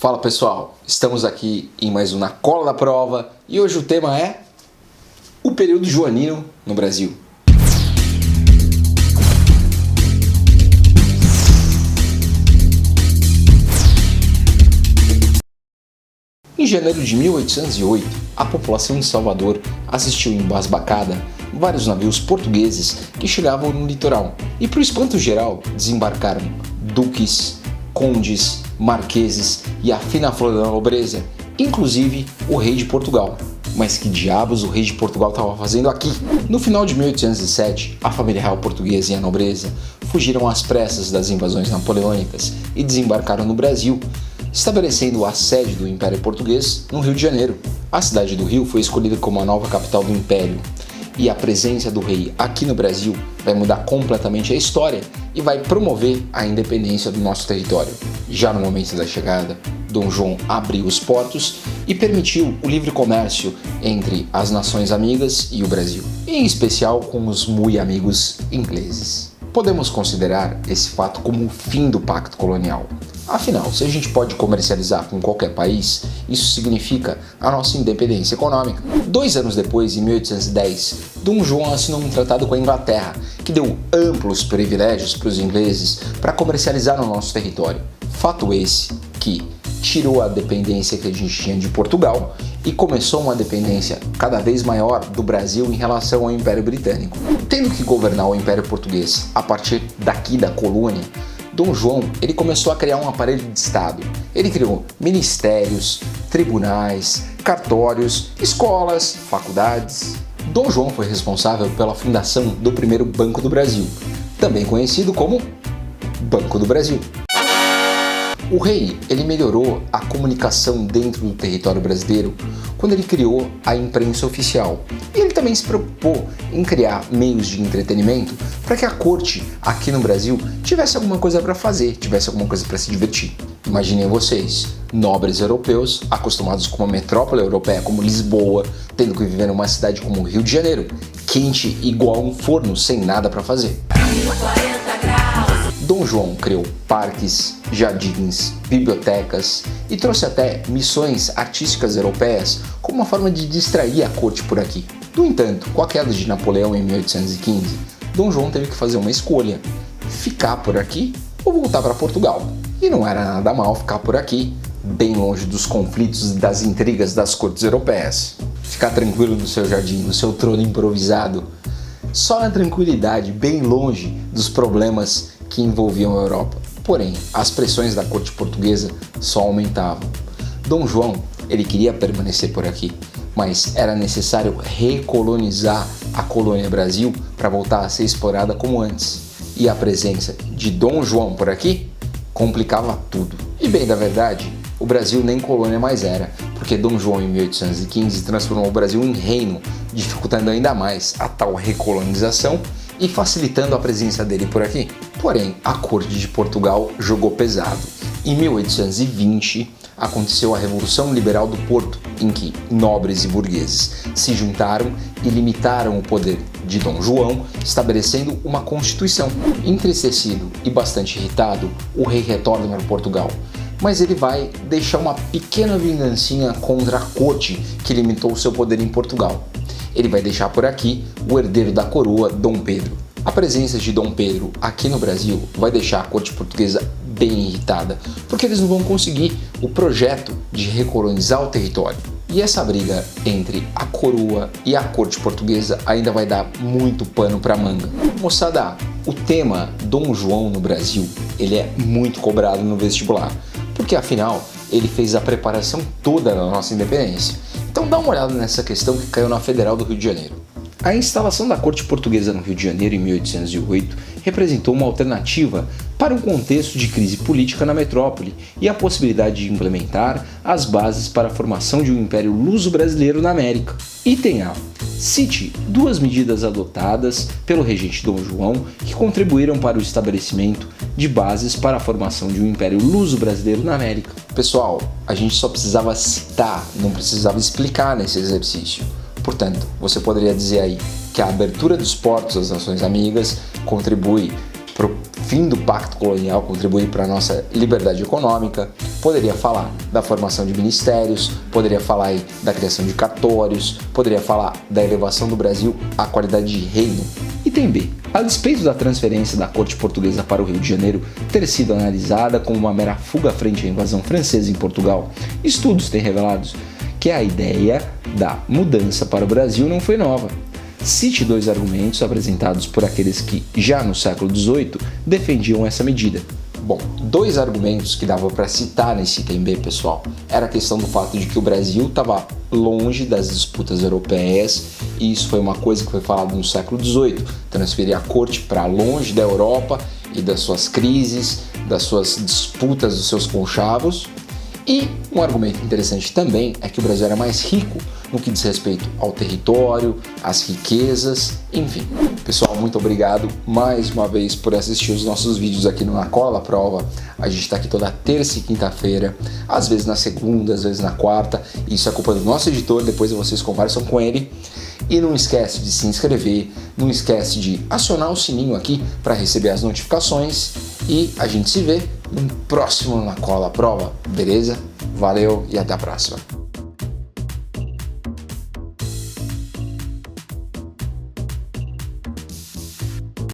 Fala pessoal, estamos aqui em mais um Na Cola da Prova e hoje o tema é o período joanino no Brasil. Em janeiro de 1808, a população de Salvador assistiu embasbacada vários navios portugueses que chegavam no litoral e, para o espanto geral, desembarcaram duques, condes, marqueses e a fina flor da nobreza, inclusive o rei de Portugal. Mas que diabos o rei de Portugal estava fazendo aqui? No final de 1807, a família real portuguesa e a nobreza fugiram às pressas das invasões napoleônicas e desembarcaram no Brasil, estabelecendo a sede do Império Português no Rio de Janeiro. A cidade do Rio foi escolhida como a nova capital do Império, e a presença do rei aqui no Brasil vai mudar completamente a história e vai promover a independência do nosso território. Já no momento da chegada, Dom João abriu os portos e permitiu o livre comércio entre as nações amigas e o Brasil, em especial com os muito amigos ingleses. Podemos considerar esse fato como o fim do pacto colonial. Afinal, se a gente pode comercializar com qualquer país, isso significa a nossa independência econômica. 2 anos depois, em 1810, Dom João assinou um tratado com a Inglaterra, que deu amplos privilégios para os ingleses para comercializar no nosso território. Fato esse que tirou a dependência que a gente tinha de Portugal e começou uma dependência cada vez maior do Brasil em relação ao Império Britânico. Tendo que governar o Império Português a partir daqui da colônia, Dom João ele começou a criar um aparelho de Estado. Ele criou ministérios, tribunais, cartórios, escolas, faculdades. Dom João foi responsável pela fundação do primeiro Banco do Brasil, também conhecido como Banco do Brasil. O rei ele melhorou a comunicação dentro do território brasileiro quando ele criou a imprensa oficial. E ele também se preocupou em criar meios de entretenimento para que a corte aqui no Brasil tivesse alguma coisa para fazer, tivesse alguma coisa para se divertir. Imaginem vocês, nobres europeus acostumados com uma metrópole europeia como Lisboa, tendo que viver numa cidade como o Rio de Janeiro, quente igual um forno sem nada para fazer. Dom João criou parques, jardins, bibliotecas e trouxe até missões artísticas europeias como uma forma de distrair a corte por aqui. No entanto, com a queda de Napoleão em 1815, Dom João teve que fazer uma escolha: ficar por aqui ou voltar para Portugal. E não era nada mal ficar por aqui, bem longe dos conflitos e das intrigas das cortes europeias. Ficar tranquilo no seu jardim, no seu trono improvisado, só na tranquilidade, bem longe dos problemas que envolviam a Europa. Porém, as pressões da corte portuguesa só aumentavam. Dom João, ele queria permanecer por aqui, mas era necessário recolonizar a colônia Brasil para voltar a ser explorada como antes. E a presença de Dom João por aqui complicava tudo. E bem da verdade, o Brasil nem colônia mais era, porque Dom João em 1815 transformou o Brasil em reino, dificultando ainda mais a tal recolonização e facilitando a presença dele por aqui. Porém, a corte de Portugal jogou pesado. Em 1820, aconteceu a Revolução Liberal do Porto, em que nobres e burgueses se juntaram e limitaram o poder de Dom João, estabelecendo uma constituição. Entristecido e bastante irritado, o rei retorna para Portugal, mas ele vai deixar uma pequena vingancinha contra a corte que limitou seu poder em Portugal. Ele vai deixar por aqui o herdeiro da coroa, Dom Pedro. A presença de Dom Pedro aqui no Brasil vai deixar a corte portuguesa bem irritada, porque eles não vão conseguir o projeto de recolonizar o território. E essa briga entre a coroa e a corte portuguesa ainda vai dar muito pano para manga. Moçada, o tema Dom João no Brasil, ele é muito cobrado no vestibular, porque afinal ele fez a preparação toda da nossa independência. Então dá uma olhada nessa questão que caiu na Federal do Rio de Janeiro. A instalação da corte portuguesa no Rio de Janeiro em 1808 representou uma alternativa para um contexto de crise política na metrópole e a possibilidade de implementar as bases para a formação de um império luso-brasileiro na América. Item A. Cite 2 medidas adotadas pelo regente Dom João que contribuíram para o estabelecimento de bases para a formação de um império luso-brasileiro na América. Pessoal, a gente só precisava citar, não precisava explicar nesse exercício. Portanto, você poderia dizer aí que a abertura dos portos às nações amigas contribui para o fim do pacto colonial contribuir para a nossa liberdade econômica, poderia falar da formação de ministérios, poderia falar aí da criação de cartórios, poderia falar da elevação do Brasil à qualidade de reino. Item B. A despeito da transferência da corte portuguesa para o Rio de Janeiro ter sido analisada como uma mera fuga frente à invasão francesa em Portugal, estudos têm revelado que a ideia da mudança para o Brasil não foi nova. Cite 2 argumentos apresentados por aqueles que, já no século XVIII, defendiam essa medida. Bom, 2 argumentos que dava para citar nesse item B, pessoal, era a questão do fato de que o Brasil estava longe das disputas europeias, e isso foi uma coisa que foi falada no século XVIII, transferir a corte para longe da Europa e das suas crises, das suas disputas, dos seus conchavos. E um argumento interessante também é que o Brasil era mais rico no que diz respeito ao território, às riquezas, enfim. Pessoal, muito obrigado mais uma vez por assistir os nossos vídeos aqui no Na Cola Prova. A gente está aqui toda terça e quinta-feira, às vezes na segunda, às vezes na quarta. Isso é culpa do nosso editor, depois vocês conversam com ele. E não esquece de se inscrever, não esquece de acionar o sininho aqui para receber as notificações. E a gente se vê no próximo Na Cola Prova, beleza? Valeu e até a próxima.